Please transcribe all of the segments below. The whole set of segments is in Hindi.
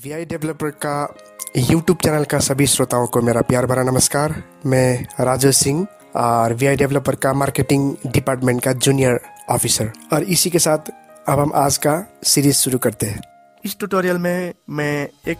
वीआई डेवलपर का यूट्यूब चैनल का सभी श्रोताओं को मेरा प्यार भरा नमस्कार। मैं राजेश सिंह और वीआई डेवलपर का मार्केटिंग डिपार्टमेंट का जूनियर ऑफिसर, और इसी के साथ अब हम आज का सीरीज शुरू करते हैं। इस ट्यूटोरियल में मैं एक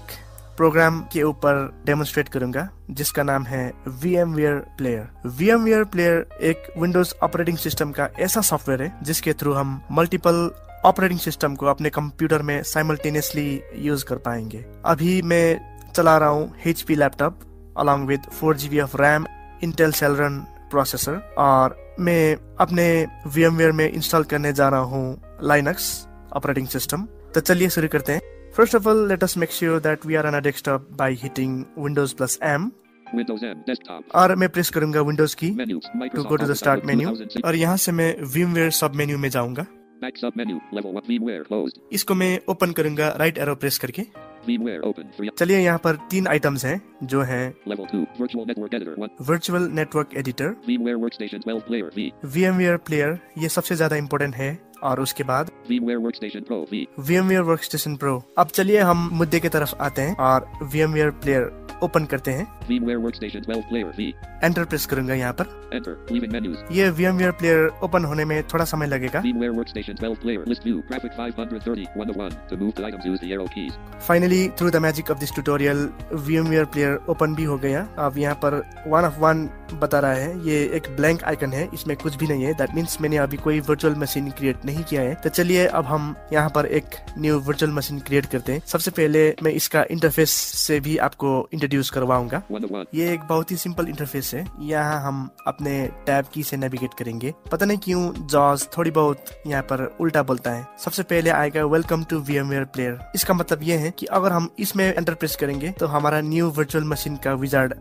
प्रोग्राम के ऊपर डेमोन्स्ट्रेट करूंगा जिसका नाम है VMware प्लेयर। VMware प्लेयर एक विंडोज ऑपरेटिंग सिस्टम का ऐसा सॉफ्टवेयर है जिसके थ्रू हम मल्टीपल ऑपरेटिंग सिस्टम को अपने कंप्यूटर में साइमल्टेनियसली यूज कर पाएंगे। अभी मैं चला रहा हूँ HP laptop along with 4GB of RAM, Intel Celeron processor, और मैं अपने VMware में इंस्टॉल करने जा रहा हूँ Linux ऑपरेटिंग सिस्टम। तो चलिए शुरू करते हैं। First of all, let us make sure that we are on a desktop by hitting Windows plus M. Windows M desktop. और मैं प्रेस करूंगा Windows की Menus, to Microsoft go to the Office start Outlook menu, 2006. और यहाँ से मैं VMware सब मेन्यू में जाऊंगा। Back sub menu. Level 1 VMware closed. इसको मैं ओपन करूंगा राइट एरो प्रेस करके। VMware open 3. चलिए यहाँ पर 3 आइटम्स हैं जो हैं Level 2 Virtual Network Editor 1. Virtual network editor, VMware Workstation 12 Player V. VMware player, ये सबसे ज्यादा इम्पोर्टेंट है, और उसके बाद VMware Workstation Pro V. VMware workstation pro. अब चलिए हम मुद्दे की तरफ आते हैं और VMware प्लेयर ओपन करते हैं। VMware Workstation 12 Player V. Enter press करूंगा यहाँ पर। Enter. Leaving menus. ये VMware प्लेयर ओपन होने में थोड़ा समय लगेगा। VMware Workstation 12 Player List View Graphic 530 1 to 1. To move the items use the arrow keys. Finally through the magic of this tutorial VMware player open भी हो गया। अब यहाँ पर 1 of 1 बता रहा है, ये एक ब्लैंक आइकन है, इसमें कुछ भी नहीं है। दैट मीन्स मैंने अभी कोई वर्चुअल मशीन क्रिएट नहीं किया है। तो चलिए अब हम यहाँ पर एक न्यू वर्चुअल मशीन क्रिएट करते हैं। सबसे पहले मैं इसका इंटरफेस से भी आपको इंट्रोड्यूस करवाऊंगा। 1 to 1. ये एक बहुत ही सिंपल इंटरफेस है। यहाँ हम अपने टैब की से नेविगेट करेंगे। पता नहीं क्यों जॉस थोड़ी बहुत यहाँ पर उल्टा बोलता है। सबसे पहले आएगा वेलकम टू VMware प्लेयर। इसका मतलब ये है कि अगर हम इसमें एंटर प्रेस करेंगे तो हमारा न्यू वर्चुअल मशीन का विजार्ड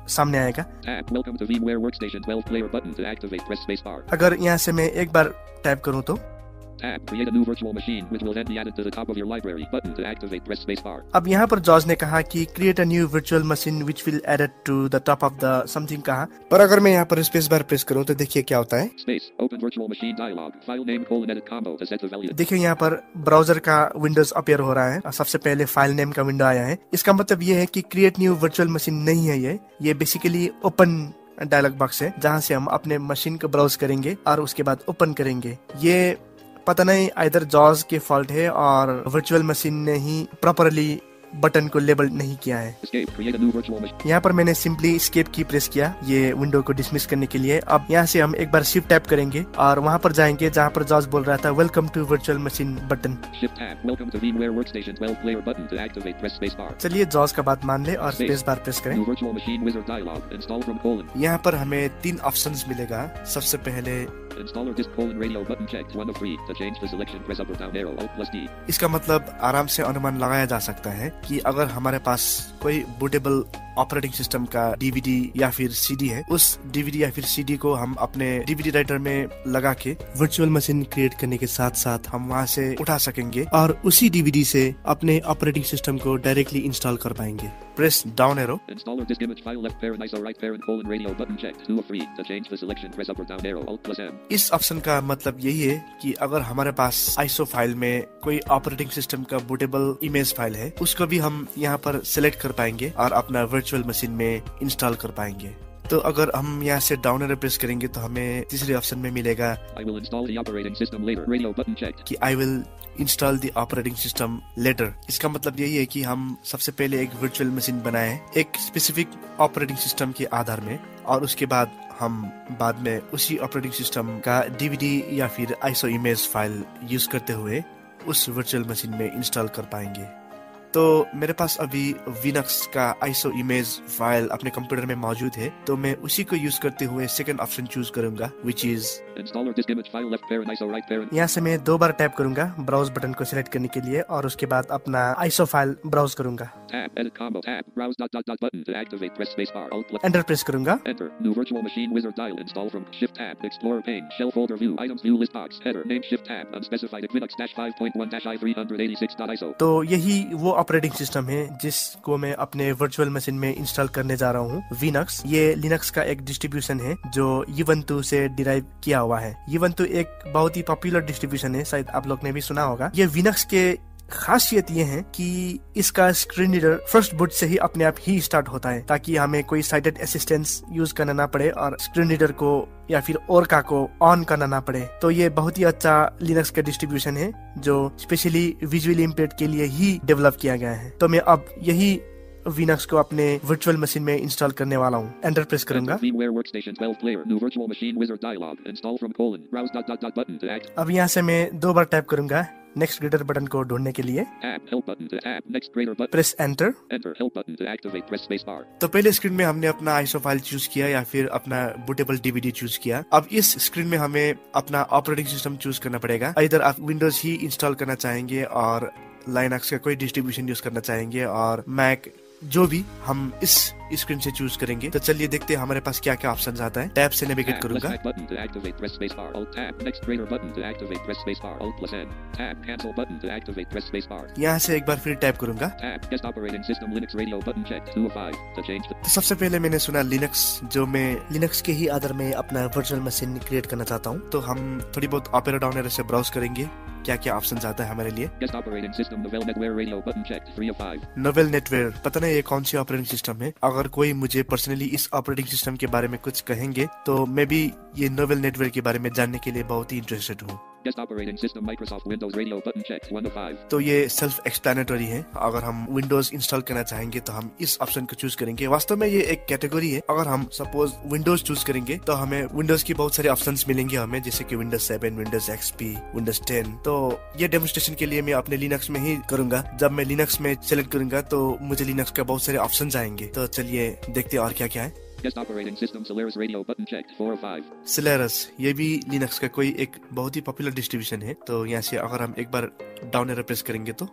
सामने आएगा। Tab. Welcome to VMware Workstation 12 Player button to activate. Press space bar. अगर यहाँ से मैं एक बार टैप करूँ तो Tab. Create a new virtual machine which will then be added to the top of your library. Button to activate. Press space bar. अब यहाँ पर जॉर्ज ने कहा कि create a new virtual machine which will added to the top of the something कहा, पर अगर मैं यहाँ पर स्पेस बार प्रेस करूँ तो देखिए क्या होता है। Space. Open virtual machine dialog. File name : edit combo to set the value. देखिए यहाँ पर ब्राउजर का विंडोज अपीयर हो रहा है और सबसे पहले फाइल नेम का विंडो आया है। इसका मतलब ये है कि क्रिएट न्यू वर्चुअल मशीन नहीं है, ये बेसिकली ओपन डायलॉग बॉक्स है जहाँ से हम अपने मशीन को ब्राउज करेंगे और उसके बाद ओपन करेंगे। ये पता नहीं आइदर जॉज के फॉल्ट है और वर्चुअल मशीन ने ही प्रॉपरली बटन को लेबल नहीं किया है। Escape. Create a new virtual machine. यहाँ पर मैंने सिंपली एस्केप की प्रेस किया ये विंडो को डिसमिस करने के लिए। अब यहाँ से हम एक बार शिफ्ट टैप करेंगे और वहाँ पर जाएंगे जहाँ पर जॉर्ज बोल रहा था welcome to virtual machine button. Shift tab. Welcome to VMware Workstation 12 Player button to activate. Press space bar. चलिए जॉर्ज का बात मान ले और स्पेस बार प्रेस करें। New virtual machine wizard dialog. Install from : यहाँ पर हमें 3 ऑप्शंस मिलेगा। सबसे पहले Installer disk : radio button checked 1 of 3. To change the selection press up or down arrow Alt + D. इसका मतलब आराम से अनुमान लगाया जा सकता है कि अगर हमारे पास कोई बूटेबल ऑपरेटिंग सिस्टम का DVD या फिर CD है, उस DVD या फिर CD को हम अपने DVD राइटर में लगा के वर्चुअल मशीन क्रिएट करने के साथ साथ हम वहाँ से उठा सकेंगे और उसी DVD से अपने ऑपरेटिंग सिस्टम को डायरेक्टली इंस्टॉल कर पाएंगे। Press down arrow. Installer disk image file left parent ISO right parent : radio button checked 2 of 3. To change the selection press up or down arrow Alt + M. इस ऑप्शन का मतलब यही है कि अगर हमारे पास आईसो फाइल में कोई ऑपरेटिंग सिस्टम का बूटेबल इमेज फाइल है, उसको भी हम यहाँ पर सिलेक्ट कर पाएंगे और अपना वर्चुअल मशीन में इंस्टॉल कर पाएंगे। तो अगर हम यहाँ से डाउन एरो प्रेस करेंगे तो हमें तीसरे ऑप्शन में मिलेगा I will install the operating system later. Radio button checked. कि I will install the operating system later. इसका मतलब यही है कि हम सबसे पहले एक वर्चुअल मशीन बनाएं एक स्पेसिफिक ऑपरेटिंग सिस्टम के आधार में, और उसके बाद हम बाद में उसी ऑपरेटिंग सिस्टम का DVD या फिर आईसो इमेज फाइल यूज करते हुए उस वर्चुअल मशीन में इंस्टॉल कर पाएंगे। तो मेरे पास अभी विनक्स का आईसो इमेज फाइल अपने कंप्यूटर में मौजूद है, तो मैं उसी को यूज करते हुए सेकंड ऑप्शन चूज करूंगा which is Installer disk image file left parent ISO right parent. यहाँ से मैं 2 बार टैप करूंगा ब्राउज बटन को सिलेक्ट करने के लिए और उसके बाद अपना आईसो फाइल ब्राउज करूंगा। Tab. Edit combo tab. Browse ... button to activate. Press space bar Alt + enter press करूंगा। Enter. New virtual machine wizard dial. Install from Shift tab. Explorer pane. Shell folder view. Items view list box. Header. Name Shift tab. Unspecified Linux -5.1-i386.iso. तो यही वो ऑपरेटिंग सिस्टम है जिसको मैं अपने वर्चुअल मशीन में इंस्टॉल करने जा रहा हूँ। Linux ये लिनक्स का एक डिस्ट्रीब्यूशन है जो Ubuntu से डिराइव किया हुआ है। Ubuntu एक बहुत ही पॉपुलर डिस्ट्रीब्यूशन है, शायद आप लोग ने भी सुना होगा। ये Linux के खासियत ये है कि इसका स्क्रीन रीडर फर्स्ट बूट से ही अपने आप ही स्टार्ट होता है, ताकि हमें कोई साइटेड असिस्टेंस यूज करना ना पड़े और स्क्रीन रीडर को या फिर ओरका को ऑन करना ना पड़े। तो ये बहुत ही अच्छा लिनक्स का डिस्ट्रीब्यूशन है जो स्पेशली विजुअली इम्पेयर्ड के लिए ही डेवलप किया गया है। तो मैं अब यही Linux को अपने वर्चुअल मशीन में इंस्टॉल करने वाला हूँ। एंटर प्रेस करूंगा। अब यहाँ से मैं 2 बार टैप करूंगा नेक्स्ट ग्रेटर बटन को ढूंढने के लिए। Press enter. तो पहले स्क्रीन में हमने अपना आईएसओ फाइल चूज किया या फिर अपना बूटेबल डीवीडी चूज किया। अब इस स्क्रीन में हमें अपना ऑपरेटिंग सिस्टम चूज करना पड़ेगा। इधर आप विंडोज ही इंस्टॉल करना चाहेंगे और लाइनक्स का कोई डिस्ट्रीब्यूशन यूज करना चाहेंगे और मैक, जो भी हम इस स्क्रीन से चूज करेंगे। तो चलिए देखते हैं हमारे पास क्या क्या ऑप्शन आता है। टैब से नेविगेट करूंगा। यहाँ से एक बार फिर टैप करूंगा। तो सबसे पहले मैंने सुना लिनक्स, जो मैं लिनक्स के ही आधार में अपना वर्चुअल मशीन क्रिएट करना चाहता हूँ। तो हम थोड़ी बहुत ऑपेरा डाउनलोडर से ब्राउज करेंगे क्या क्या ऑप्शन आता है हमारे लिए। नोवेल नेटवेयर, पता नहीं ये कौन सी ऑपरेटिंग सिस्टम है। अगर कोई मुझे पर्सनली इस ऑपरेटिंग सिस्टम के बारे में कुछ कहेंगे तो मैं भी ये नोवेल नेटवेयर के बारे में जानने के लिए बहुत ही इंटरेस्टेड हूँ। तो ये सेल्फ एक्सप्लेनेटरी है। अगर हम विंडोज इंस्टॉल करना चाहेंगे तो हम इस ऑप्शन को चूज करेंगे। वास्तव में ये एक कैटेगरी है। अगर हम सपोज विंडोज चूज करेंगे तो हमें विंडोज की बहुत सारे ऑप्शंस मिलेंगे हमें, जैसे कि विंडोज 7, विंडोज एक्सपी, विंडोज 10। तो ये डेमोन्स्ट्रेशन के लिए मैं अपने लिनक्स में ही करूंगा। जब मैं लिनक्स में सेलेक्ट करूंगा तो मुझे लिनक्स का बहुत सारे ऑप्शन आएंगे। तो चलिए देखते हैं और क्या क्या है। Solaris, ये भी लिनक्स का कोई एक बहुत ही पॉपुलर डिस्ट्रीब्यूशन है। तो यहाँ से अगर हम एक बार डाउन एरो प्रेस करेंगे तो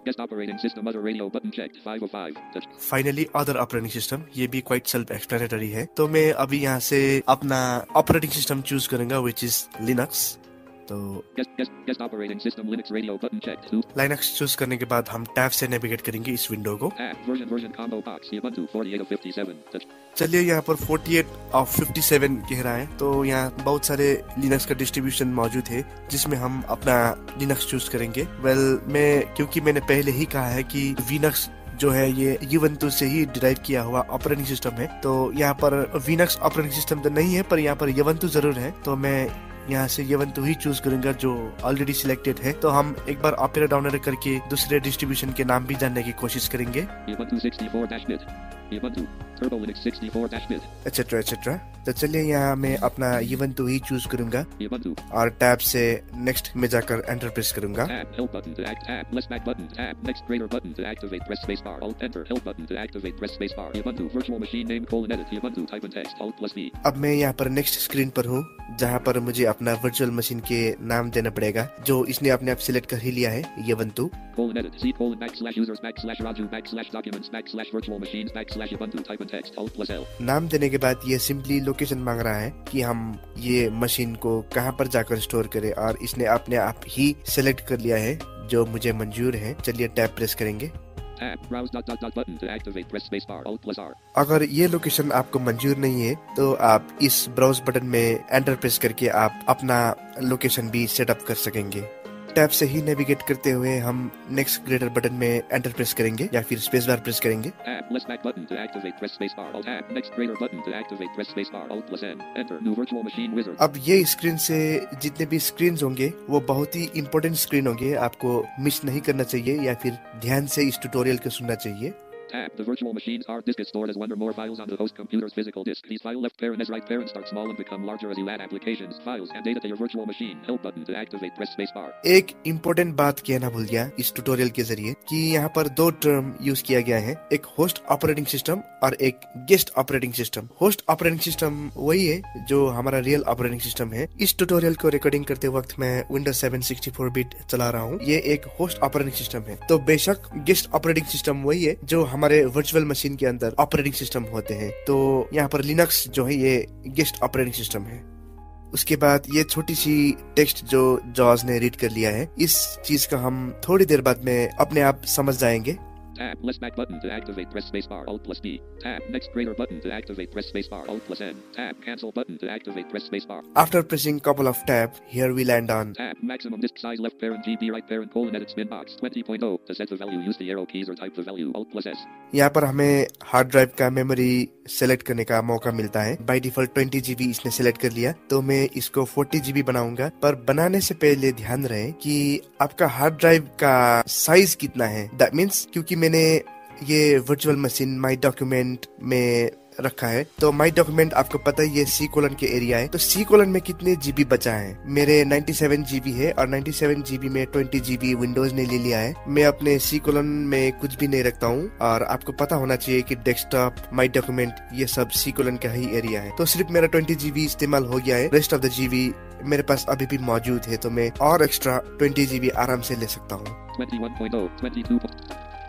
फाइनली अदर ऑपरेटिंग सिस्टम, ये भी क्वाइट सेल्फ एक्सप्लेनेटरी है। तो मैं अभी यहाँ से अपना ऑपरेटिंग सिस्टम चूज करूंगा विच इज लिनक्स। तो लाइनक्स चूज करने के बाद हम टैब से नेविगेट करेंगे इस विंडो को। चलिए यहाँ पर 48/57 कह रहा है। तो यहाँ बहुत सारे लिनक्स का डिस्ट्रीब्यूशन मौजूद है जिसमें हम अपना लिनक्स चूज करेंगे। क्योंकि मैंने पहले ही कहा है कि विनक्स जो है ये यूवेंटू से ही डिराइव किया हुआ ऑपरेटिंग सिस्टम है। तो यहाँ पर विनक्स ऑपरेटिंग सिस्टम तो नहीं है, पर यहाँ पर यूवेंटू जरूर है। तो मैं यहाँ से यूवेंटू ही चूज करूंगा जो ऑलरेडी सिलेक्टेड है। तो हम एक बार ऑपेरा डाउनलोड करके दूसरे डिस्ट्रीब्यूशन के नाम भी जानने की कोशिश करेंगे, एक्सेट्रा एक्सेट्रा। तो चलिए यहाँ मैं अपना यूवेंटू ही चूज करूंगा और टैब से नेक्स्ट में जाकर एंटर प्रेस करूंगा। अब मैं यहाँ पर नेक्स्ट स्क्रीन पर हूँ जहाँ पर मुझे अपना वर्चुअल मशीन के नाम देना पड़ेगा जो इसने अपने आप सिलेक्ट कर ही लिया है, यूवेंटू। नाम देने के बाद ये सिंपली लोकेशन मांग रहा है कि हम ये मशीन को कहाँ पर जाकर स्टोर करें, और इसने अपने आप ही सिलेक्ट कर लिया है जो मुझे मंजूर है। चलिए टैब प्रेस करेंगे। अगर ये लोकेशन आपको मंजूर नहीं है तो आप इस ब्राउज बटन में एंटर प्रेस करके आप अपना लोकेशन भी सेटअप कर सकेंगे। टैब से ही नेविगेट करते हुए हम नेक्स्ट ग्रेटर बटन में एंटर प्रेस करेंगे या फिर स्पेस बार प्रेस करेंगे। अब ये स्क्रीन से जितने भी स्क्रीन होंगे वो बहुत ही इंपॉर्टेंट स्क्रीन होंगे, आपको मिस नहीं करना चाहिए या फिर ध्यान से इस ट्यूटोरियल को सुनना चाहिए। Tab. The virtual machine's hard disk is stored as one or more files on the host computer's physical disk. These file left parent as right parent start small and become larger as you add applications, files, and data to your virtual machine. Help button to activate. Press space bar. एक इम्पोर्टेंट बात कहना भूल गया इस ट्यूटोरियल के जरिए कि यहाँ पर 2 टर्म यूज किया गया है, एक होस्ट ऑपरेटिंग सिस्टम और एक guest operating system. Host operating system वही है जो हमारा रियल ऑपरेटिंग सिस्टम है। इस ट्यूटोरियल को रिकॉर्डिंग करते वक्त मैं विंडोज 7 64 बिट चला रहा हूँ। ये एक होस्ट ऑपरेटिंग सिस्टम है। तो बेशक गेस्ट ऑपरेटिंग सिस्टम वही है जो हमारे वर्चुअल मशीन के अंदर ऑपरेटिंग सिस्टम होते हैं। तो यहाँ पर लिनक्स जो है ये गेस्ट ऑपरेटिंग सिस्टम है। उसके बाद ये छोटी सी टेक्स्ट जो जॉर्ज ने रीड कर लिया है, इस चीज का हम थोड़ी देर बाद में अपने आप समझ जाएंगे। Tab. Less back button to activate. Press spacebar. Alt plus B. Tab. Next greater button to activate. Press spacebar. Alt plus N. Tab. Cancel button to activate. Press spacebar. After pressing couple of tab, here we land on Tab. Maximum disk size left parent GB right parent colon edit spin box 20.0. To set the value, use the arrow keys or type the value. Alt plus S. यहाँ पर हमें हार्ड ड्राइव का मेमोरी सेलेक्ट करने का मौका मिलता है। बाय डिफॉल्ट 20 GB इसने सेलेक्ट कर लिया, तो मैं इसको 40 GB बनाऊंगा। पर बनाने से पहले ध्यान रहे कि आपका हार्ड ड्राइव का साइज कितना है। दैट मीन्स क्योंकि मैंने ये वर्चुअल मशीन माई डॉक्यूमेंट में रखा है, तो माई डॉक्यूमेंट आपको पता है ये C: के एरिया है, तो C: में कितने GB बचा है। मेरे 97 GB है और 97 GB में 20 GB विंडोज ने ले लिया है। मैं अपने C: में कुछ भी नहीं रखता हूँ और आपको पता होना चाहिए कि डेस्कटॉप, माई डॉक्यूमेंट ये सब C: का ही एरिया है। तो सिर्फ मेरा 20 GB इस्तेमाल हो गया है, रेस्ट ऑफ द GB मेरे पास अभी भी मौजूद है, तो मैं और एक्स्ट्रा 20 GB आराम से ले सकता हूँ। 21.0, 22.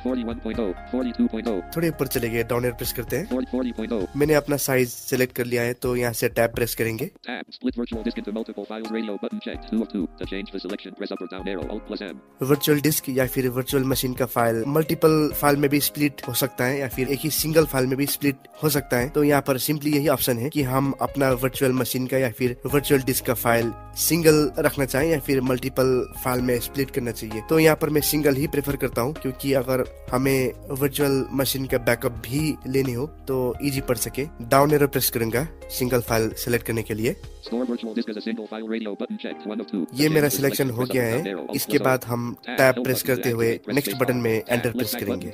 41.0, 42.0. थोड़े ऊपर चले गए, डाउन एरो प्रेस करते हैं। 40.0. मैंने अपना साइज सिलेक्ट कर लिया है, तो यहाँ से टैब प्रेस करेंगे। Tab. Split virtual disk into multiple files. Radio button checked. 2 of 2. To change the selection, press up or down arrow. Alt plus M. Virtual disc या फिर वर्चुअल मशीन का फाइल मल्टीपल फाइल में भी स्प्लिट हो सकता है या फिर एक ही सिंगल फाइल में भी स्प्लिट हो सकता है। तो यहाँ पर सिंपली यही ऑप्शन है कि हम अपना वर्चुअल मशीन का या फिर वर्चुअल डिस्क का फाइल सिंगल रखना चाहें या फिर मल्टीपल फाइल में स्प्लिट करना चाहिए। तो यहाँ पर मैं सिंगल ही प्रेफर करता हूँ, क्योंकि अगर हमें वर्चुअल मशीन का बैकअप भी लेनी हो तो इजी पड़ सके। डाउन एरो प्रेस करूंगा सिंगल फाइल सेलेक्ट करने के लिए। Store virtual disk as a single file. Radio button checked. 1 of 2. ये मेरा सिलेक्शन हो गया है। इसके बाद हम टैब प्रेस करते हुए नेक्स्ट बटन में एंटर प्रेस करेंगे।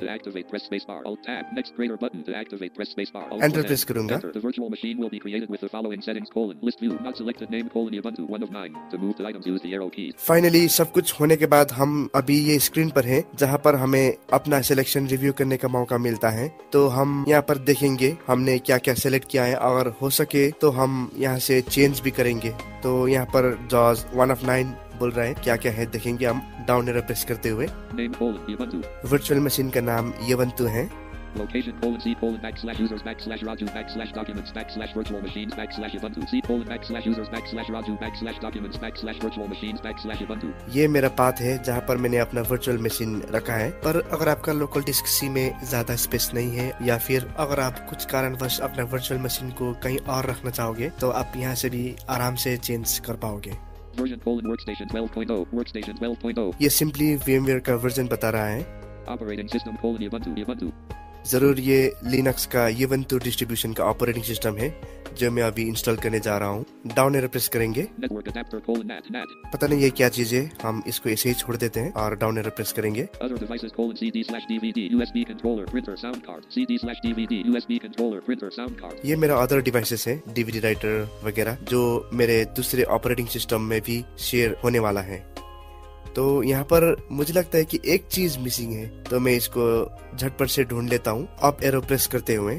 एंटर प्रेस करूंगा। The virtual machine will be created with the following settings: list view not selected name Ubuntu 1 of 9. To move the items, use the arrow keys. Finally सब कुछ होने के बाद हम अभी ये स्क्रीन पर हैं, जहाँ पर हमें अपना सिलेक्शन रिव्यू करने का मौका मिलता है। तो हम यहाँ पर देखेंगे हमने क्या क्या सेलेक्ट किया है, अगर हो सके तो हम यहाँ से चेंज भी करेंगे। तो यहाँ पर JAWS 1 of 9 बोल रहा है, क्या क्या है देखेंगे हम डाउन एरो प्रेस करते हुए। Name Ubuntu. वर्चुअल मशीन का नाम Ubuntu है। Location C: /users /Raju /documents /virtual machines /Ubuntu C: /users /Raju /documents /virtual machines /Ubuntu। ये मेरा पाथ है जहाँ पर मैंने अपना वर्चुअल मशीन रखा है। पर अगर आपका लोकल डिस्क C में ज्यादा स्पेस नहीं है या फिर अगर आप कुछ कारणवश अपना वर्चुअल मशीन को कहीं और रखना चाहोगे, तो आप यहाँ से भी आराम से चेंज कर पाओगे। Version: workstation 12.0 workstation 12.0। ये सिंपली VMware का वर्जन बता रहा है। Operating system: Ubuntu। जरूर ये लिनक्स का Ubuntu डिस्ट्रीब्यूशन का ऑपरेटिंग सिस्टम है जो मैं अभी इंस्टॉल करने जा रहा हूँ। डाउन एरो प्रेस करेंगे। Network adapter: NAT। पता नहीं ये क्या चीज है, हम इसको ऐसे ही छोड़ देते हैं और डाउन एरो प्रेस करेंगे। Other devices: CD/DVD USB controller printer sound card CD/DVD USB controller printer sound card। ये मेरा अदर डिवाइसेस है, DVD राइटर वगैरह, जो मेरे दूसरे ऑपरेटिंग सिस्टम में भी शेयर होने वाला है। तो यहाँ पर मुझे लगता है कि एक चीज मिसिंग है, तो मैं इसको झटपट से ढूंढ लेता हूँ अप एरो प्रेस करते हुए।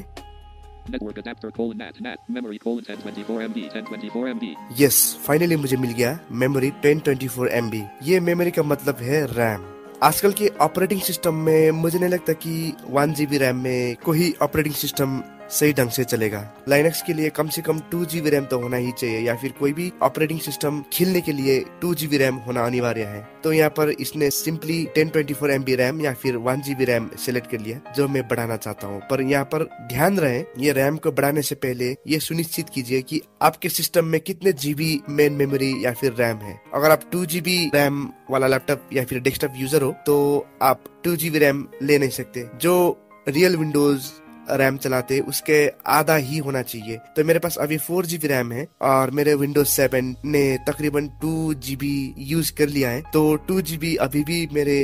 Network adapter: NAT memory: 1024 MB 1024 MB। Yes, finally मुझे मिल गया मेमोरी 1024 MB। ये मेमोरी का मतलब है रैम। आजकल के ऑपरेटिंग सिस्टम में मुझे नहीं लगता कि 1 GB रैम में कोई ऑपरेटिंग सिस्टम सही ढंग से चलेगा। लाइनक्स के लिए कम से कम 2 GB रैम तो होना ही चाहिए, या फिर कोई भी ऑपरेटिंग सिस्टम खेलने के लिए 2 GB रैम होना अनिवार्य है। तो यहाँ पर इसने सिंपली 1024 MB रैम या फिर 1 GB रैम सिलेक्ट कर लिया, जो मैं बढ़ाना चाहता हूँ। पर यहाँ पर ध्यान रहे, ये रैम को बढ़ाने से पहले ये सुनिश्चित कीजिए कि आपके सिस्टम में कितने GB मेन मेमोरी या फिर रैम है। अगर आप 2 GB रैम वाला लैपटॉप या फिर डेस्कटॉप यूजर हो तो आप 2 GB रैम ले नहीं सकते। जो रियल विंडोज रैम चलाते उसके आधा ही होना चाहिए। तो मेरे पास अभी 4 GB रैम है और मेरे विंडोज 7 ने तकरीबन 2 GB यूज कर लिया है। तो 2 GB अभी भी मेरे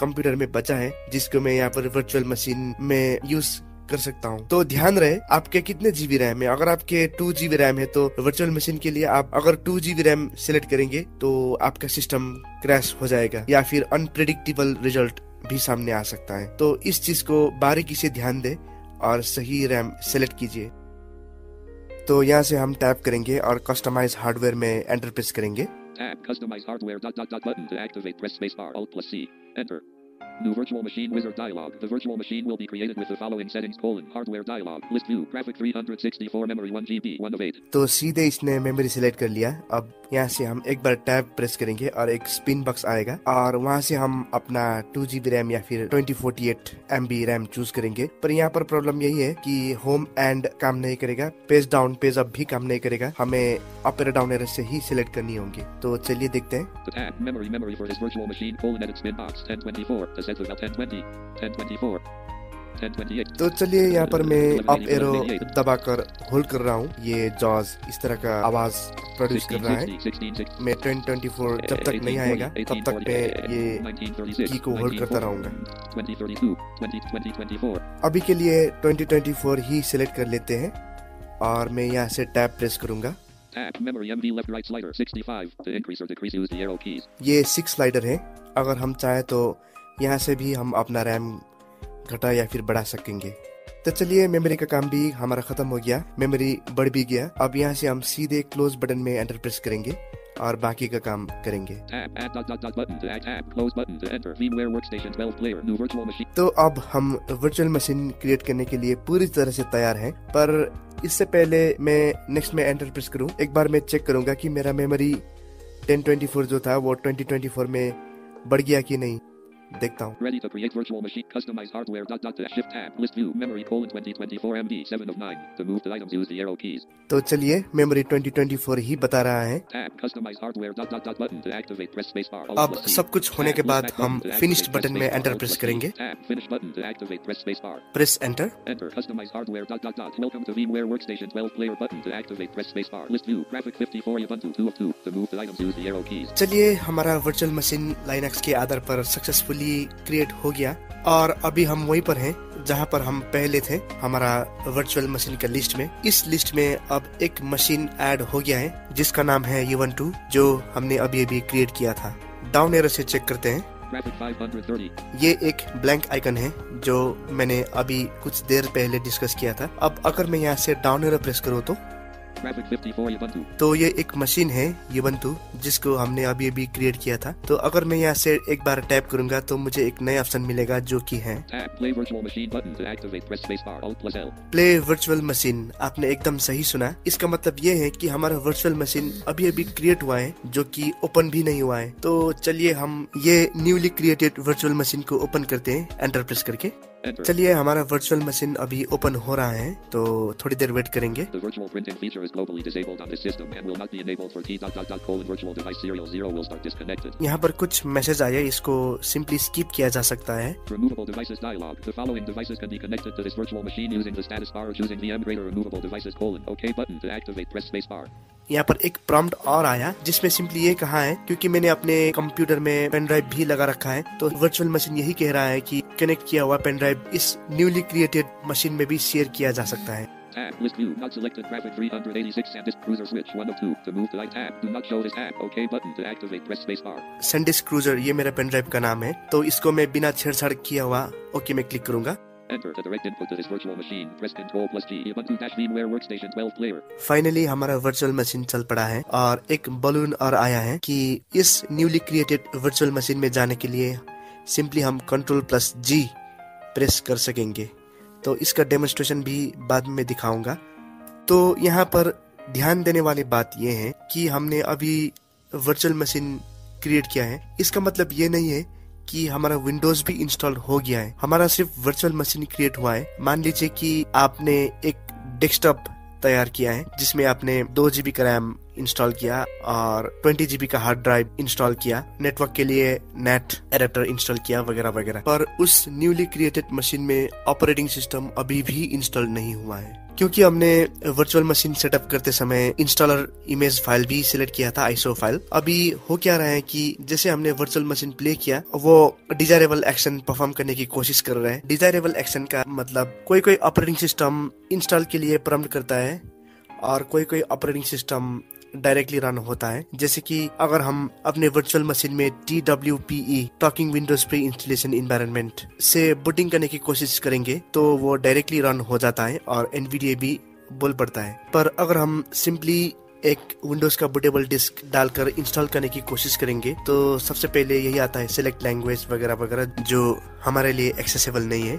कंप्यूटर में बचा है, जिसको मैं यहाँ पर वर्चुअल मशीन में यूज कर सकता हूँ। तो ध्यान रहे आपके कितने GB रैम है। अगर आपके 2 GB रैम है तो वर्चुअल मशीन के लिए आप अगर 2 GB रैम सिलेक्ट करेंगे तो आपका सिस्टम क्रैश हो जाएगा या फिर अनप्रेडिक्टेबल रिजल्ट भी सामने आ सकता है। तो इस चीज को बारीकी से ध्यान दे और सही रैम सेलेक्ट कीजिए। तो यहाँ से हम टैप करेंगे और कस्टमाइज हार्डवेयर में एंटर प्रेस करेंगे। Tab. Customize hardware. Button to activate. Press spacebar. Alt plus C. Enter. New virtual machine wizard dialog. The virtual machine will be created with the following settings: hardware dialog. List view. Graphic 364 memory 1 GB 1 of 8. तो सीधे इसने मेमोरी सिलेक्ट कर लिया। अब यहाँ से हम एक बार टैब प्रेस करेंगे और एक स्पिन बॉक्स आएगा और वहाँ से हम अपना 2GB रैम या फिर 2048 MB रैम चूज करेंगे। पर यहाँ पर प्रॉब्लम यही है कि होम एंड काम नहीं करेगा, पेज डाउन पेज अप भी काम नहीं करेगा। हमें अप एरो डाउन एरो से ही सिलेक्ट करनी होंगी। तो चलिए देखते हैं। The tab memory for this virtual machine: edit spin box 1024. The set of 1020 1024 1028. तो चलिए यहाँ पर मैं अप एरो दबाकर होल्ड कर रहा हूँ। ये जॉज इस तरह का आवाज प्रोड्यूस कर रहा है। मैं 1024 जब तक नहीं आएगा तब तक मैं ये की को होल्ड करता रहूंगा। 2032 2024. अभी के लिए 2024 ही सिलेक्ट कर लेते हैं और मैं यहाँ से टैब प्रेस करूंगा। Tab memory MV left right slider 65. To increase or decrease, use the arrow keys. ये 6 स्लाइडर है। अगर हम चाहे तो यहाँ से भी हम अपना रैम घटा या फिर बढ़ा सकेंगे। तो चलिए मेमोरी का काम भी हमारा खत्म हो गया, मेमोरी बढ़ भी गया। अब यहाँ से हम सीधे क्लोज बटन में एंटर प्रेस करेंगे और बाकी का काम करेंगे। Tab add button to add tab close button to enter VMware workstation 12 player new virtual machine. तो अब हम वर्चुअल मशीन क्रिएट करने के लिए पूरी तरह से तैयार हैं। पर इससे पहले मैं नेक्स्ट में एंटर प्रेस करूं, एक बार मैं चेक करूंगा कि मेरा मेमोरी 1024 जो था वो 2024 में बढ़ गया कि नहीं। देखता हूँ। Ready to create virtual machine. Customize hardware. Shift tab. List view. Memory: 2024 MB 7 of 9. To move the items, use the arrow keys. तो चलिए मेमोरी 2024 ही बता रहा है। Tab. Customize hardware. Button to activate. Press space bar. अब सब कुछ होने के बाद हम फिनिश्ड बटन में एंटर प्रेस करेंगे। Tab. Finish button to activate. Press space bar. Press enter. Enter. Customize hardware. Welcome to VMware workstation 12 player. Button to activate. Press space bar. List view. Graphic 54 Ubuntu 2 of 2. To move the items, use the arrow keys. चलिए हमारा वर्चुअल मशीन लाइनक्स के आधार पर सक्सेसफुली क्रिएट हो गया और अभी हम वहीं पर हैं जहां पर हम पहले थे, हमारा वर्चुअल मशीन का लिस्ट में। इस लिस्ट में अब एक मशीन ऐड हो गया है जिसका नाम है Ubuntu, जो हमने अभी क्रिएट किया था। डाउन एरो से चेक करते हैं। Graphic 530. ये एक ब्लैंक आइकन है जो मैंने अभी कुछ देर पहले डिस्कस किया था। अब अगर मैं यहाँ से डाउन एरो प्रेस करूँ Graphic 54 Ubuntu. तो ये एक मशीन है Ubuntu जिसको हमने अभी क्रिएट किया था। तो अगर मैं यहाँ से एक बार टैप करूंगा तो मुझे एक नया ऑप्शन मिलेगा जो कि है Tab. Play virtual machine. Button to activate. Press space bar. Alt+L. Play virtual machine. आपने एकदम सही सुना। इसका मतलब ये है कि हमारा वर्चुअल मशीन अभी क्रिएट हुआ है जो कि ओपन भी नहीं हुआ है। तो चलिए हम ये न्यूली क्रिएटेड वर्चुअल मशीन को ओपन करते हैं एंटर प्रेस करके। Enter. चलिए हमारा वर्चुअल मशीन अभी ओपन हो रहा है, तो थोड़ी देर वेट करेंगे। The virtual printing feature is globally disabled on this system and will not be enabled for T.virtual device serial 0 will start disconnected. यहाँ पर कुछ मैसेज आया, इसको सिंपली स्किप किया जा सकता है। Removable devices dialog. The following devices can be connected to this virtual machine using the status bar or choosing VM Greater Removable Devices: OK button to activate. Press space bar. यहाँ पर एक प्रॉम्प्ट और आया जिसमें सिंपली ये कहा है, क्योंकि मैंने अपने कंप्यूटर में पेन ड्राइव भी लगा रखा है तो वर्चुअल मशीन यही कह रहा है कि कनेक्ट किया हुआ पेन ड्राइव इस न्यूली क्रिएटेड मशीन में भी शेयर किया जा सकता है। Tab. List view. Not selected. Graphic 386 SanDisk Cruiser switch 1 of 2. To move the light tab. Do not show this tab. OK button to activate. Press space bar. SanDisk Cruiser ये मेरा पेन ड्राइव का नाम है, तो इसको मैं बिना छेड़छाड़ किया हुआ ओके में क्लिक करूंगा। Enter the direct input to this virtual machine. Press Ctrl+G. Ubuntu-VMware Workstation 12 player. Finally हमारा वर्चुअल मशीन चल पड़ा है और एक बलून और आया है कि इस न्यूली क्रिएटेड वर्चुअल मशीन में जाने के लिए सिंपली हम Ctrl+G प्रेस कर सकेंगे। तो इसका डेमोन्स्ट्रेशन भी बाद में दिखाऊंगा। तो यहाँ पर ध्यान देने वाली बात यह है कि हमने अभी वर्चुअल मशीन क्रिएट किया है, इसका मतलब ये नहीं है कि हमारा विंडोज भी इंस्टॉल हो गया है। हमारा सिर्फ वर्चुअल मशीन क्रिएट हुआ है। मान लीजिए कि आपने एक डेस्कटॉप तैयार किया है जिसमें आपने 2 GB का रैम इंस्टॉल किया और 20 GB का हार्ड ड्राइव इंस्टॉल किया, नेटवर्क के लिए नेट एडेप्टर इंस्टॉल किया वगैरह वगैरह, पर उस न्यूली क्रिएटेड मशीन में ऑपरेटिंग सिस्टम अभी भी इंस्टॉल नहीं हुआ है क्योंकि हमने वर्चुअल मशीन सेटअप करते समय इंस्टॉलर इमेज फाइल भी सिलेक्ट किया था, ISO फाइल। अभी हो क्या रहा है कि जैसे हमने वर्चुअल मशीन प्ले किया वो डिजायरेबल एक्शन परफॉर्म करने की कोशिश कर रहा है। डिजायरेबल एक्शन का मतलब कोई ऑपरेटिंग सिस्टम इंस्टॉल के लिए प्रॉम्प्ट करता है और कोई ऑपरेटिंग सिस्टम डायरेक्टली रन होता है। जैसे कि अगर हम अपने वर्चुअल मशीन में TWPE talking Windows pre installation environment से बूटिंग करने की कोशिश करेंगे तो वो डायरेक्टली रन हो जाता है और NVDA भी बोल पड़ता है। पर अगर हम सिंपली एक विंडोज का बूटेबल डिस्क डालकर इंस्टॉल करने की कोशिश करेंगे तो सबसे पहले यही आता है सिलेक्ट लैंग्वेज वगैरह वगैरह, जो हमारे लिए एक्सेसिबल नहीं है।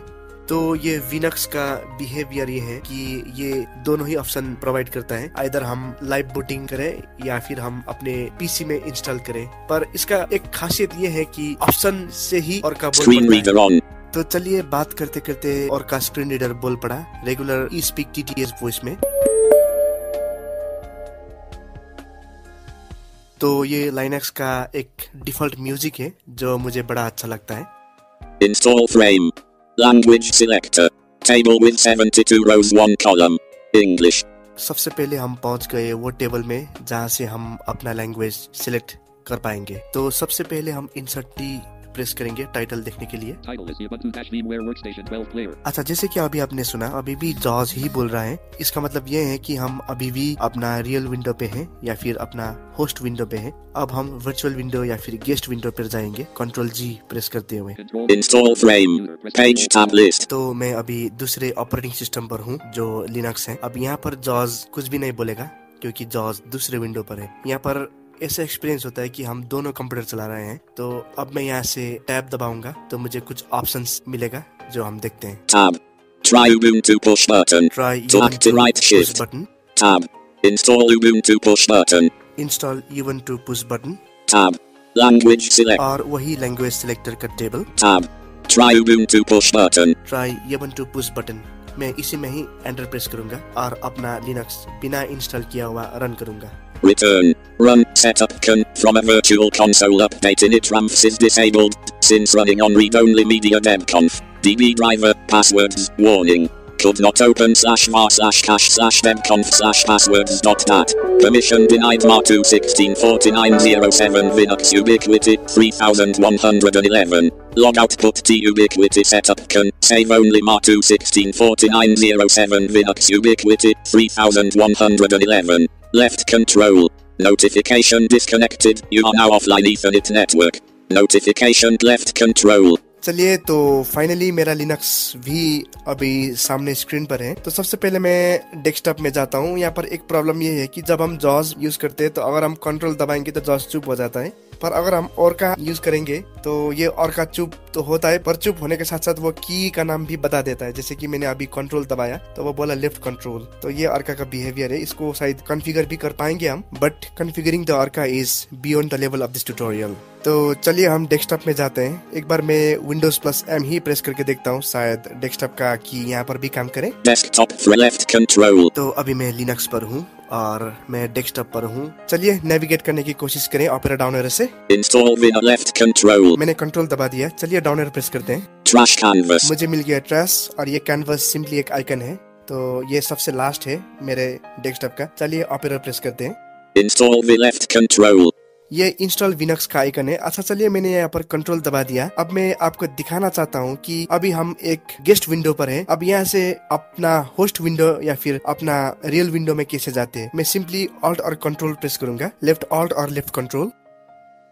तो ये विनक्स का बिहेवियर ये है कि ये दोनों ही ऑप्शन प्रोवाइड करता है, आइदर हम लाइव बूटिंग करें या फिर हम अपने पीसी में इंस्टॉल करें। पर इसका एक खासियत ये है कि ऑप्शन से ही और का बोल। तो चलिए बात करते करते और का स्क्रीन रीडर बोल पड़ा रेगुलर ई स्पीक टीटीएस वॉइस में। तो ये लाइनक्स का एक डिफॉल्ट म्यूजिक है जो मुझे बड़ा अच्छा लगता है। Install frame. Language selector. Table with 72 rows 1 column. English. सबसे पहले हम पहुंच गए वो टेबल में जहां से हम अपना लैंग्वेज सिलेक्ट कर पाएंगे। तो सबसे पहले हम इंसर्ट टी प्रेस करेंगे टाइटल देखने के लिए। अच्छा, जैसे कि अभी आपने सुना, अभी भी जॉज ही बोल रहा है। इसका मतलब ये है कि हम अभी भी अपना रियल विंडो पे हैं या फिर अपना होस्ट विंडो पे हैं। अब हम वर्चुअल विंडो या फिर गेस्ट विंडो पर जाएंगे कंट्रोल जी प्रेस करते हुए। Install frame page tab list. तो मैं अभी दूसरे ऑपरेटिंग सिस्टम पर हूँ जो लिनक्स है। अब यहाँ पर जॉज कुछ भी नहीं बोलेगा क्योंकि जॉज दूसरे विंडो पर है। यहाँ पर ऐसा एक्सपीरियंस होता है कि हम दोनों कंप्यूटर चला रहे हैं। तो अब मैं यहाँ से टैब दबाऊंगा तो मुझे कुछ ऑप्शंस मिलेगा जो हम देखते हैं। Tab. Try Ubuntu push button. Try to activate shift button. Tab. Install Ubuntu push button. Install Ubuntu push button. Tab. Language select. और वही लैंग्वेज सिलेक्टर का table. Tab. Try Ubuntu push button. Try Ubuntu push button. मैं इसी में ही एंटर प्रेस करूंगा और अपना लिनक्स बिना इंस्टॉल किया हुआ रन करूंगा। Return. Run setup can from a virtual console update in it. RAMFS is disabled since running on read-only media debconf. DB driver passwords warning. Could not open /var/cache/debconf/passwords.dat. Permission denied MA2 164907 Linux Ubiquiti 3111. Log output T Ubiquiti setup can save only MA2 164907 Linux Ubiquiti 3111. Left control. Notification disconnected. You are now offline Ethernet network. Notification left control. चलिए, तो फाइनली मेरा लिनक्स भी अभी सामने स्क्रीन पर है। तो सबसे पहले मैं डेस्कटॉप में जाता हूँ। यहाँ पर एक प्रॉब्लम ये है कि जब हम जॉज यूज करते हैं तो अगर हम कंट्रोल दबाएंगे तो जॉज चुप हो जाता है, पर अगर हम और का यूज करेंगे तो ये और का चुप तो होता है, पर चुप होने के साथ साथ वो की का नाम भी बता देता है। जैसे कि मैंने अभी कंट्रोल दबाया तो वो बोला लेफ्ट कंट्रोल। तो ये अर्का का बिहेवियर है। इसको शायद कॉन्फ़िगर भी कर पाएंगे हम, but configuring the Arka is beyond the level of this tutorial. तो चलिए हम डेस्कटॉप में जाते हैं। एक बार मैं Windows+M ही प्रेस करके देखता हूँ, शायद डेस्कटॉप का की यहाँ पर भी काम करे। Desktop for left control. तो अभी मैं लिनक्स पर हूँ और मैं डेस्कटॉप पर हूँ। चलिए नेविगेट करने की कोशिश करें ऑपेरा डाउन एरो से। Install via left control. मैंने कंट्रोल दबा दिया। चलिए डाउन एरो प्रेस करते हैं। Trash canvas. मुझे मिल गया ट्रैश और ये कैनवस सिंपली एक आइकन है। तो ये सबसे लास्ट है मेरे डेस्कटॉप का। चलिए ऑपेरा प्रेस करते हैं। Install via left control. ये इंस्टॉल विनक्स का आइकन है। अच्छा, चलिए मैंने यहाँ पर कंट्रोल दबा दिया। अब मैं आपको दिखाना चाहता हूँ कि अभी हम एक गेस्ट विंडो पर हैं। अब यहाँ से अपना होस्ट विंडो या फिर अपना रियल विंडो में कैसे जाते हैं। मैं सिंपली ऑल्ट और कंट्रोल प्रेस करूंगा, लेफ्ट ऑल्ट और लेफ्ट कंट्रोल।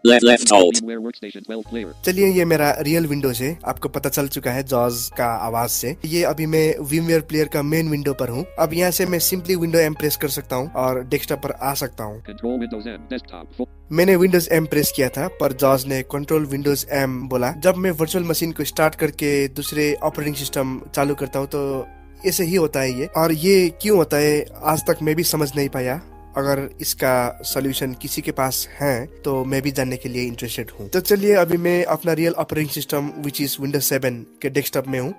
Left alt. चलिए ये मेरा रियल विंडोज है, आपको पता चल चुका है जॉज का आवाज से। ये अभी मैं VMware प्लेयर का मेन विंडो पर हूँ। अब यहाँ से मैं सिंपली विंडो M प्रेस कर सकता हूँ और डेस्कटॉप पर आ सकता हूँ। मैंने विंडोज M प्रेस किया था पर जॉज ने कंट्रोल विंडोज M बोला। जब मैं वर्चुअल मशीन को स्टार्ट करके दूसरे ऑपरेटिंग सिस्टम चालू करता हूँ तो ऐसे ही होता है ये। और ये क्यों होता है आज तक मैं भी समझ नहीं पाया। अगर इसका सॉल्यूशन किसी के पास है तो मैं भी जानने के लिए इंटरेस्टेड हूँ। तो चलिए अभी मैं अपना real operating system which is Windows 7 के डेस्कटॉप में हूँ।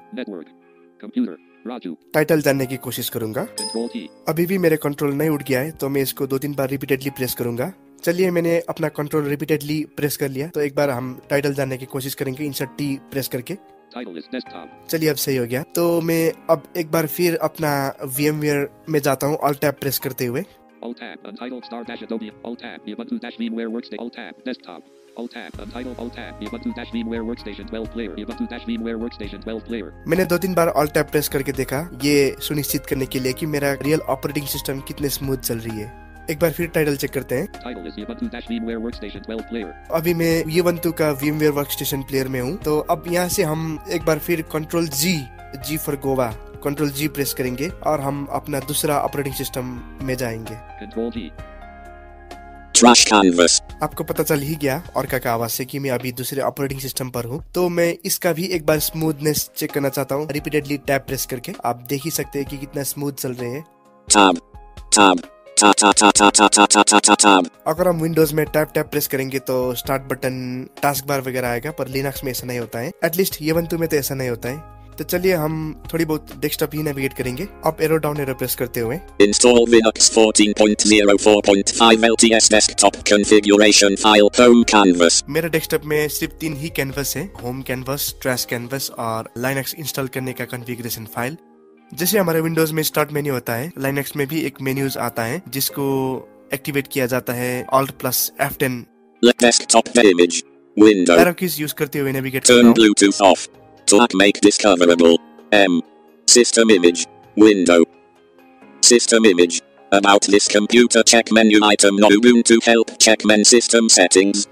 टाइटल जानने की कोशिश करूंगा। अभी भी मेरे कंट्रोल नहीं उठ गया है तो मैं इसको 2-3 बार रिपीटेडली प्रेस करूंगा। चलिए मैंने अपना कंट्रोल रिपीटेडली प्रेस कर लिया। तो एक बार हम टाइटल जानने की कोशिश करेंगे इंसर्ट टी प्रेस करके। चलिए अब सही हो गया। तो मैं अब एक बार फिर अपना VMware में जाता हूँ ऑल टैब प्रेस करते हुए। Alt tab untitled star dash Adobe Alt tab Ubuntu dash VMware workstation Alt tab desktop Alt tab untitled Alt tab Ubuntu dash VMware workstation 12 player Ubuntu dash VMware workstation 12 player। मैंने 2-3 बार Alt tab प्रेस करके देखा, ये सुनिश्चित करने के लिए कि मेरा रियल ऑपरेटिंग सिस्टम कितने स्मूथ चल रही है। एक बार फिर टाइटल चेक करते हैं। Title is Ubuntu dash VMware workstation 12 player। अभी मैं Ubuntu का VMware वर्कस्टेशन प्लेयर में हूँ। तो अब यहाँ से हम एक बार फिर control G for Goa, control G press करेंगे और हम अपना दूसरा ऑपरेटिंग सिस्टम में जाएंगे। Control G Trash canvas. आपको पता चल ही गया और का आवाज से कि मैं अभी दूसरे ऑपरेटिंग सिस्टम पर हूँ, तो मैं इसका भी एक बार स्मूथनेस चेक करना चाहता हूँ रिपीटेडली टैब प्रेस करके। आप देख ही सकते हैं कि कितना स्मूथ चल रहे हैं। Tab. Tab. अगर हम विंडोज में टैब प्रेस करेंगे तो स्टार्ट बटन, टास्क बार वगैरह आएगा, पर लिनक्स में ऐसा नहीं होता है। एटलीस्ट Ubuntu में तो ऐसा नहीं होता है। तो चलिए हम थोड़ी बहुत डेस्कटॉप ही नेविगेट करेंगे up arrow down arrow press करते हुए। Install Linux 14.04.5 LTS desktop configuration file home canvas. मेरे डेस्कटॉप में सिर्फ 3 ही कैनवस है, होम कैनवस, ट्रैश कैनवस और लाइनक्स इंस्टॉल करने का कॉन्फ़िगरेशन फाइल। जैसे हमारे विंडोज में स्टार्ट मेन्यू होता है, लाइनक्स में भी एक मेन्यूज आता है जिसको एक्टिवेट किया जाता है Alt+F10। Desktop image window. Arrow keys use करते हुए नेविगेट Turn करता हूँ। Bluetooth off. To make discoverable. System image. Window. System image. About this computer check menu item no Ubuntu help check men system settings.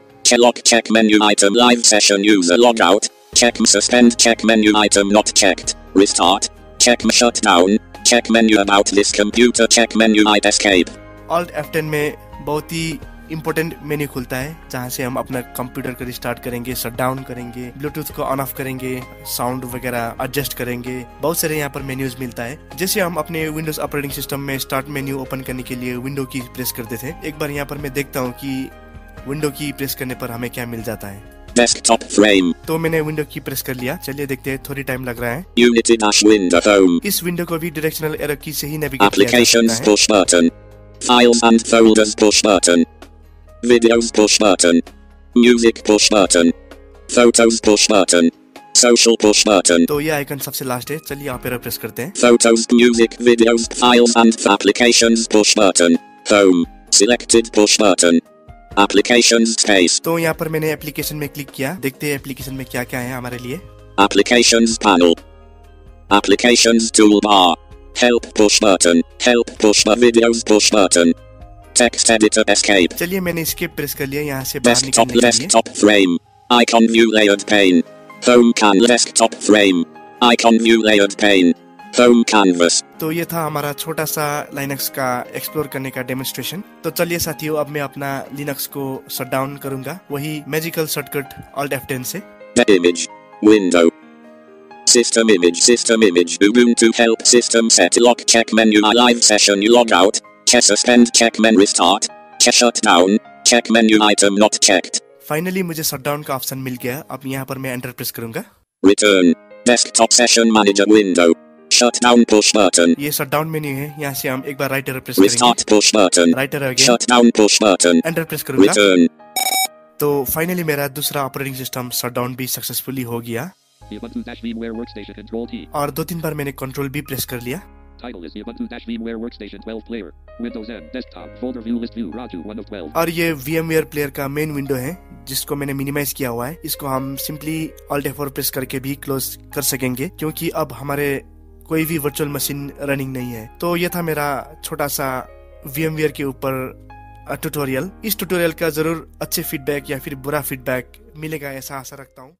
Lock check menu item live session user logout. Check suspend check menu item not checked. Restart. Check shutdown. Check menu about this computer check menu escape. Alt F10 में बहुत ही इम्पोर्टेंट मेन्यू खुलता है जहाँ से हम अपना कंप्यूटर को रिस्टार्ट करेंगे, शट डाउन करेंगे, ब्लूटूथ को ऑन ऑफ करेंगे, साउंड वगैरह एडजस्ट करेंगे। बहुत सारे यहाँ पर मेन्यूज मिलता है। जैसे हम अपने विंडोज ऑपरेटिंग सिस्टम में स्टार्ट मेन्यू ओपन करने के लिए विंडो की प्रेस करते थे, एक बार यहाँ पर मैं देखता हूँ कि विंडो की प्रेस करने पर हमें क्या मिल जाता है। Desktop frame. तो मैंने विंडो की प्रेस कर लिया। चलिए देखते हैं, थोड़ी टाइम लग रहा है। Unity-window home. इस विंडो को भी डायरेक्शनल एरो की से ही नेविगेट किया जा Applications सकता है। push button. Files and folders push button. Videos push button. Music push button. Photos push button. Social push button. तो ये आइकन सबसे लास्ट है। चलिए आप एरो प्रेस करते हैं। Photos, music, videos, files and applications push button. Home. Selected push button. Applications space. तो यहाँ पर मैंने एप्लीकेशन में क्लिक किया। देखते हैं एप्लीकेशन में क्या क्या है हमारे लिए। Applications panel. Applications toolbar. Help push button. Help push videos push button. Text editor escape. चलिए मैंने escape प्रेस कर लिया यहाँ से बाहर Desktop निकलने के लिए। desktop frame. Icon view layered pane. Home desktop frame. Icon view layered pane. Home canvas. तो ये था हमारा छोटा सा लिनक्स का एक्सप्लोर करने का डेमोन्स्ट्रेशन। तो चलिए साथियों, अब मैं अपना लिनक्स को शट डाउन करूंगा, वही मैजिकल शॉर्टकट Alt F10 से। The image. Window. System image. Ubuntu help system set lock check menu live session you log out. Check suspend check menu restart. Check shutdown. Check menu item not checked. Finally मुझे शट डाउन का ऑप्शन मिल गया। अब यहाँ पर मैं एंटर प्रेस करूंगा। Return. Desktop session manager window. Shutdown push button. ये शट डाउन मेन्यू है। यहाँ से हम एक बार राइट एरो प्रेस करेंगे। Restart push button. Right arrow again. Shutdown push button. Enter press करूंगा। Return. तो फाइनली मेरा दूसरा ऑपरेटिंग सिस्टम शट डाउन भी सक्सेसफुली हो गया। Ubuntu-VMware Workstation Control T. और 2-3 बार मैंने कंट्रोल भी प्रेस कर लिया। Title is Ubuntu-VMware Workstation 12 Player. Windows N Desktop Folder View List View Raju 1 of 12. और ये VMware प्लेयर का मेन विंडो है जिसको मैंने मिनिमाइज किया हुआ है। इसको हम सिंपली Alt F4 प्रेस करके भी क्लोज कर सकेंगे क्योंकि अब हमारे कोई भी वर्चुअल मशीन रनिंग नहीं है। तो ये था मेरा छोटा सा VMware के ऊपर ट्यूटोरियल। इस ट्यूटोरियल का जरूर अच्छे फीडबैक या फिर बुरा फीडबैक मिलेगा ऐसा आशा रखता हूँ।